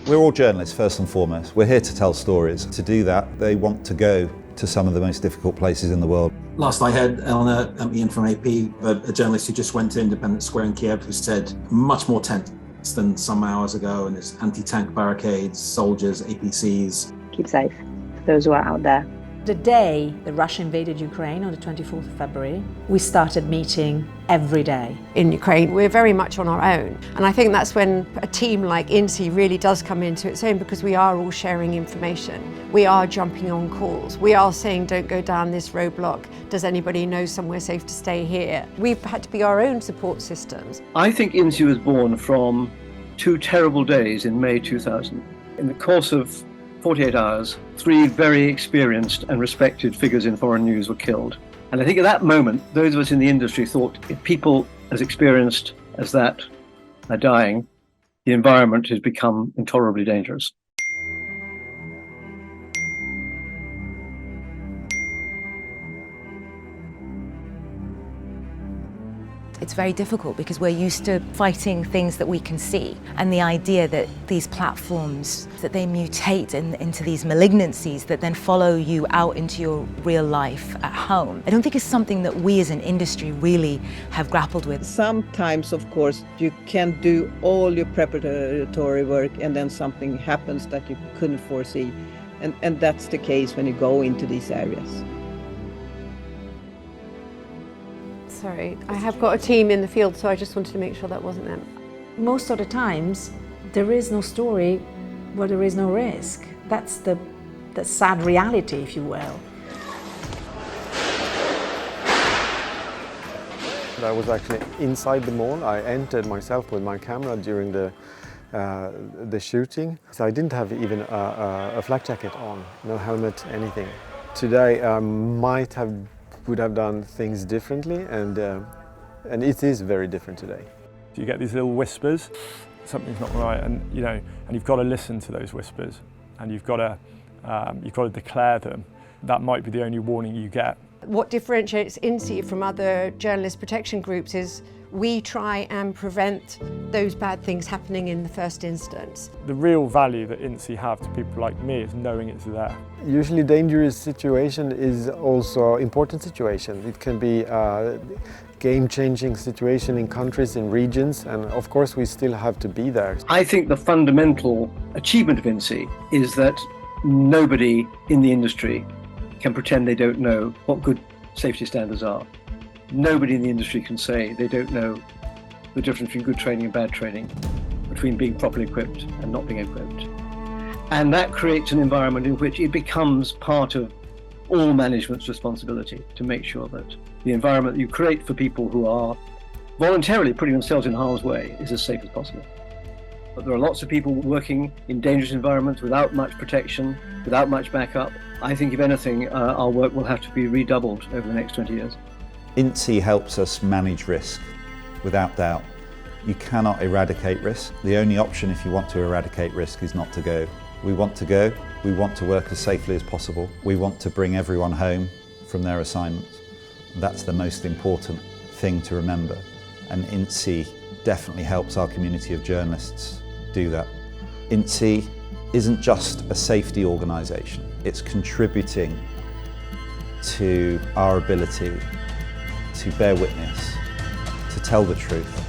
We're all journalists first and foremost. We're here to tell stories. To do that, they want to go to some of the most difficult places in the world. Last I heard, Eleanor, Ian from AP, a journalist who just went to Independence Square in Kiev, who said much more tense than some hours ago, and there's anti-tank barricades, soldiers, APCs. Keep safe for those who are out there. The day the Russia invaded Ukraine on the 24th of February, we started meeting every day. In Ukraine, we're very much on our own. And I think that's when a team like INSI really does come into its own, because we are all sharing information. We are jumping on calls. We are saying, don't go down this roadblock. Does anybody know somewhere safe to stay here? We've had to be our own support systems. I think INSI was born from 2 terrible days in May 2000. In the course of 48 hours, 3 very experienced and respected figures in foreign news were killed. And I think at that moment, those of us in the industry thought, if people as experienced as that are dying, the environment has become intolerably dangerous. It's very difficult because we're used to fighting things that we can see, and the idea that these platforms, that they mutate into these malignancies that then follow you out into your real life at home, I don't think it's something that we as an industry really have grappled with. Sometimes, of course, you can do all your preparatory work and then something happens that you couldn't foresee. And that's the case when you go into these areas. Sorry, I have got a team in the field, so I just wanted to make sure that wasn't them. Most of the times, there is no story where there is no risk. That's the sad reality, if you will. I was actually inside the mall. I entered myself with my camera during the shooting. So I didn't have even a flak jacket on, no helmet, anything. Today I would have done things differently, and it is very different today. You get these little whispers, something's not right, and you've got to listen to those whispers, and you've got to declare them. That might be the only warning you get. What differentiates INSI from other journalist protection groups is we try and prevent those bad things happening in the first instance. The real value that INSI have to people like me is knowing it's there. Usually dangerous situation is also important situation. It can be a game-changing situation in countries, in regions, and of course we still have to be there. I think the fundamental achievement of INSI is that nobody in the industry can pretend they don't know what good safety standards are. Nobody in the industry can say they don't know the difference between good training and bad training, between being properly equipped and not being equipped. And that creates an environment in which it becomes part of all management's responsibility to make sure that the environment that you create for people who are voluntarily putting themselves in harm's way is as safe as possible. But there are lots of people working in dangerous environments without much protection, without much backup. I think, if anything, our work will have to be redoubled over the next 20 years. INSI helps us manage risk, without doubt. You cannot eradicate risk. The only option if you want to eradicate risk is not to go. We want to go, we want to work as safely as possible. We want to bring everyone home from their assignments. That's the most important thing to remember. And INSI definitely helps our community of journalists do that. INSI isn't just a safety organisation, it's contributing to our ability to bear witness, to tell the truth,